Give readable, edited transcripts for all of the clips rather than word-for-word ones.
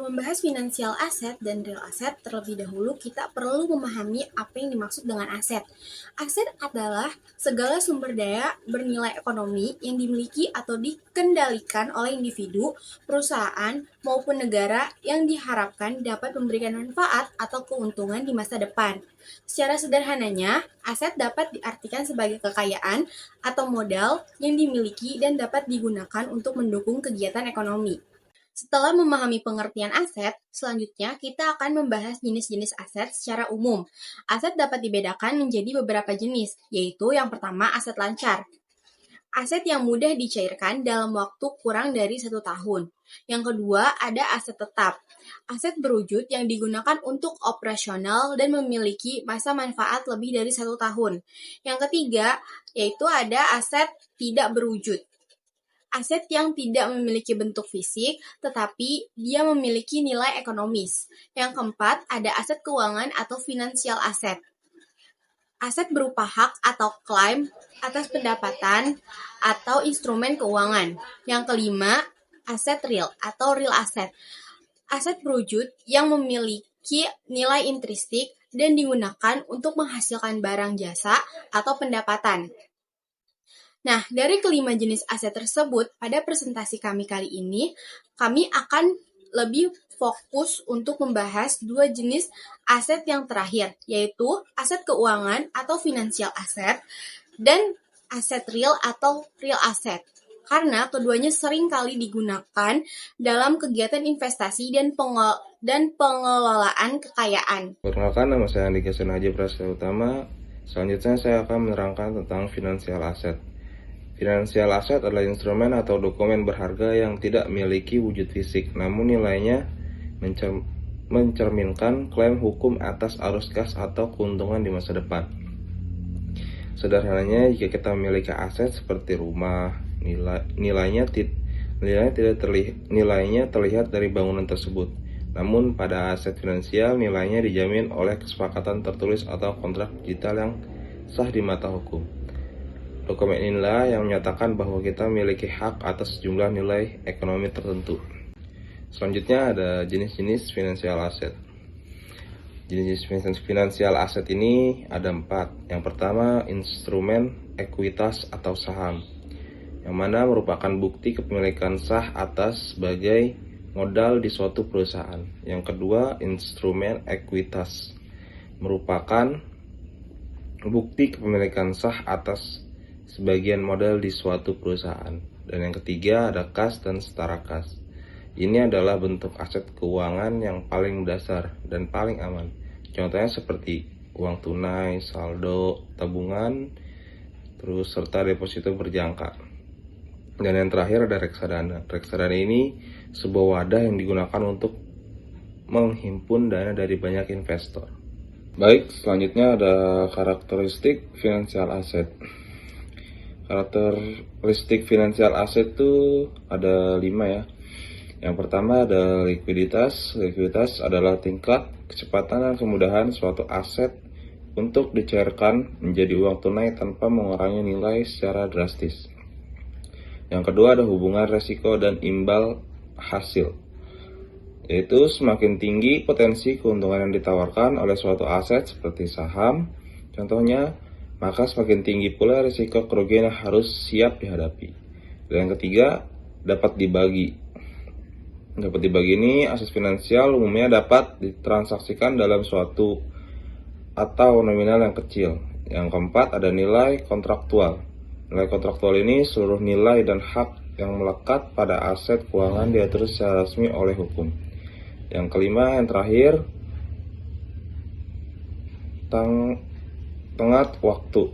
Sebelum membahas finansial aset dan real aset, terlebih dahulu kita perlu memahami apa yang dimaksud dengan aset. Aset adalah segala sumber daya bernilai ekonomi yang dimiliki atau dikendalikan oleh individu, perusahaan, maupun negara yang diharapkan dapat memberikan manfaat atau keuntungan di masa depan. Secara sederhananya, aset dapat diartikan sebagai kekayaan atau modal yang dimiliki dan dapat digunakan untuk mendukung kegiatan ekonomi. Setelah memahami pengertian aset, selanjutnya kita akan membahas jenis-jenis aset secara umum. Aset dapat dibedakan menjadi beberapa jenis, yaitu yang pertama aset lancar. Aset yang mudah dicairkan dalam waktu kurang dari 1 tahun. Yang kedua, ada aset tetap. Aset berwujud yang digunakan untuk operasional dan memiliki masa manfaat lebih dari 1 tahun. Yang ketiga, yaitu ada aset tidak berwujud. Aset yang tidak memiliki bentuk fisik, tetapi dia memiliki nilai ekonomis. Yang keempat, ada aset keuangan atau financial asset. Aset berupa hak atau klaim atas pendapatan atau instrumen keuangan. Yang kelima, aset real atau real asset. Aset berwujud yang memiliki nilai intrinsik dan digunakan untuk menghasilkan barang jasa atau pendapatan. Nah, dari kelima jenis aset tersebut, pada presentasi kami kali ini, kami akan lebih fokus untuk membahas dua jenis aset yang terakhir, yaitu aset keuangan atau financial asset dan aset real atau real asset. Karena keduanya sering kali digunakan dalam kegiatan investasi dan pengelolaan kekayaan. Perkenalkan, nama saya Andika Sunaji Prasetya Utama. Selanjutnya saya akan menerangkan tentang financial asset. Financial asset adalah instrumen atau dokumen berharga yang tidak memiliki wujud fisik, namun nilainya mencerminkan klaim hukum atas arus kas atau keuntungan di masa depan. Sederhananya, jika kita memiliki aset seperti rumah, nilainya terlihat dari bangunan tersebut. Namun pada aset finansial, nilainya dijamin oleh kesepakatan tertulis atau kontrak digital yang sah di mata hukum. Dokumen inilah yang menyatakan bahwa kita memiliki hak atas sejumlah nilai ekonomi tertentu. Selanjutnya ada jenis-jenis financial asset. Jenis-jenis financial asset ini ada 4. Yang pertama, instrumen ekuitas atau saham, yang mana merupakan bukti kepemilikan sah atas sebagai modal di suatu perusahaan. Yang kedua, instrumen ekuitas merupakan bukti kepemilikan sah atas sebagian modal di suatu perusahaan. Dan yang ketiga, ada kas dan setara kas. Ini adalah bentuk aset keuangan yang paling dasar dan paling aman. Contohnya seperti uang tunai, saldo, tabungan, terus serta deposito berjangka. Dan yang terakhir ada reksadana. Reksadana ini sebuah wadah yang digunakan untuk menghimpun dana dari banyak investor. Baik, selanjutnya ada karakteristik financial asset. Karakteristik financial asset itu ada 5 ya. Yang pertama ada likuiditas. Likuiditas adalah tingkat kecepatan dan kemudahan suatu aset untuk dicairkan menjadi uang tunai tanpa mengurangi nilai secara drastis. Yang kedua ada hubungan resiko dan imbal hasil, yaitu semakin tinggi potensi keuntungan yang ditawarkan oleh suatu aset seperti saham, contohnya, maka semakin tinggi pula risiko kerugian yang harus siap dihadapi. Dan yang ketiga, dapat dibagi. Dapat dibagi ini, aset finansial umumnya dapat ditransaksikan dalam suatu atau nominal yang kecil. Yang keempat, ada nilai kontraktual. Nilai kontraktual ini seluruh nilai dan hak yang melekat pada aset keuangan diatur secara resmi oleh hukum. Yang kelima, yang terakhir, tenggat waktu.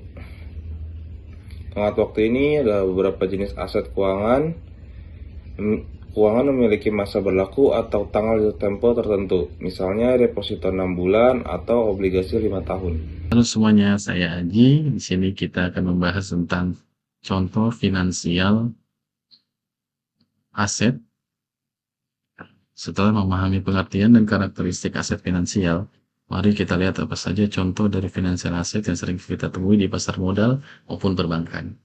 Tenggat waktu ini ada beberapa jenis aset keuangan. Keuangan memiliki masa berlaku atau tanggal tempo tertentu, misalnya deposito 6 bulan atau obligasi 5 tahun. Halo semuanya, saya Aji. Di sini kita akan membahas tentang contoh finansial aset. Setelah memahami pengertian dan karakteristik aset finansial, mari kita lihat apa saja contoh dari financial asset yang sering kita temui di pasar modal maupun perbankan.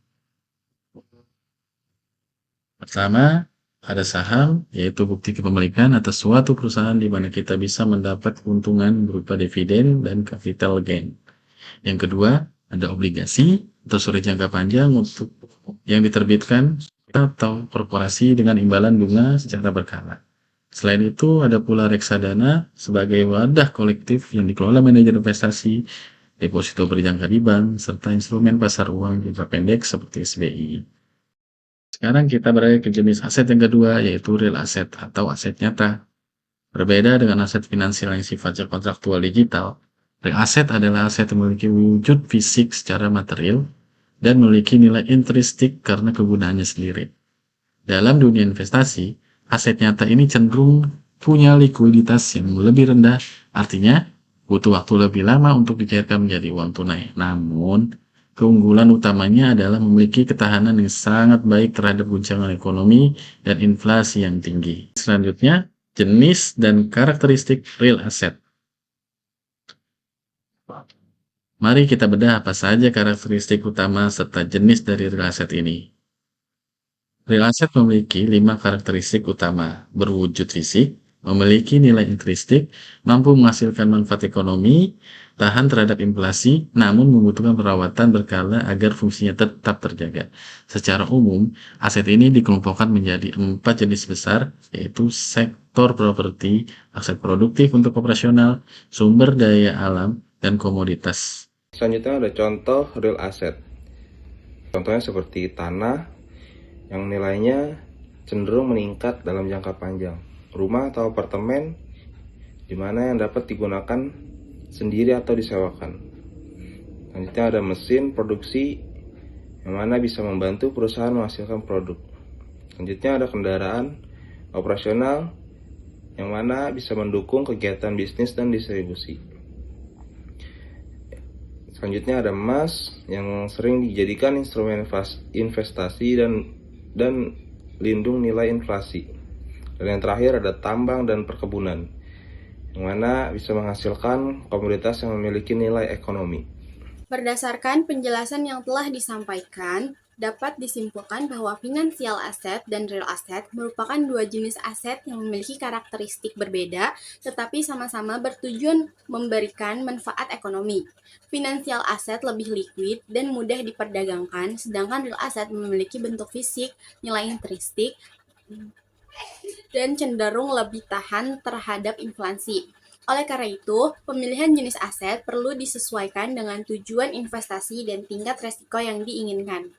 Pertama, Ada saham, yaitu bukti kepemilikan atas suatu perusahaan di mana kita bisa mendapat keuntungan berupa dividen dan capital gain. Yang kedua, ada obligasi atau surat jangka panjang untuk yang diterbitkan atau korporasi dengan imbalan bunga secara berkala. Selain itu, ada pula reksadana sebagai wadah kolektif yang dikelola manajer investasi, deposito berjangka di bank, serta instrumen pasar uang jangka pendek seperti SBI. Sekarang kita beralih ke jenis aset yang kedua, yaitu real asset atau aset nyata. Berbeda dengan aset finansial yang sifatnya kontraktual digital, real asset adalah aset yang memiliki wujud fisik secara material dan memiliki nilai intristik karena kegunaannya sendiri. Dalam dunia investasi, aset nyata ini cenderung punya likuiditas yang lebih rendah, artinya butuh waktu lebih lama untuk dicairkan menjadi uang tunai. Namun, keunggulan utamanya adalah memiliki ketahanan yang sangat baik terhadap guncangan ekonomi dan inflasi yang tinggi. Selanjutnya, jenis dan karakteristik real asset. Mari kita bedah apa saja karakteristik utama serta jenis dari real asset ini. Real asset memiliki 5 karakteristik utama: berwujud fisik, memiliki nilai intristik, mampu menghasilkan manfaat ekonomi, tahan terhadap inflasi, namun membutuhkan perawatan berkala agar fungsinya tetap terjaga. Secara umum, aset ini dikelompokkan menjadi 4 jenis besar, yaitu sektor properti, aset produktif untuk operasional, sumber daya alam, dan komoditas. Selanjutnya ada contoh real asset. Contohnya seperti tanah yang nilainya cenderung meningkat dalam jangka panjang, rumah atau apartemen di mana yang dapat digunakan sendiri atau disewakan. Selanjutnya ada mesin produksi yang mana bisa membantu perusahaan menghasilkan produk. Selanjutnya ada kendaraan operasional yang mana bisa mendukung kegiatan bisnis dan distribusi. Selanjutnya ada emas yang sering dijadikan instrumen investasi dan lindung nilai inflasi. Dan yang terakhir ada tambang dan perkebunan, yang mana bisa menghasilkan komoditas yang memiliki nilai ekonomi. Berdasarkan penjelasan yang telah disampaikan, dapat disimpulkan bahwa financial asset dan real asset merupakan dua jenis aset yang memiliki karakteristik berbeda, tetapi sama-sama bertujuan memberikan manfaat ekonomi. Financial asset lebih liquid dan mudah diperdagangkan, sedangkan real asset memiliki bentuk fisik, nilai intristik, dan cenderung lebih tahan terhadap inflasi. Oleh karena itu, pemilihan jenis aset perlu disesuaikan dengan tujuan investasi dan tingkat resiko yang diinginkan.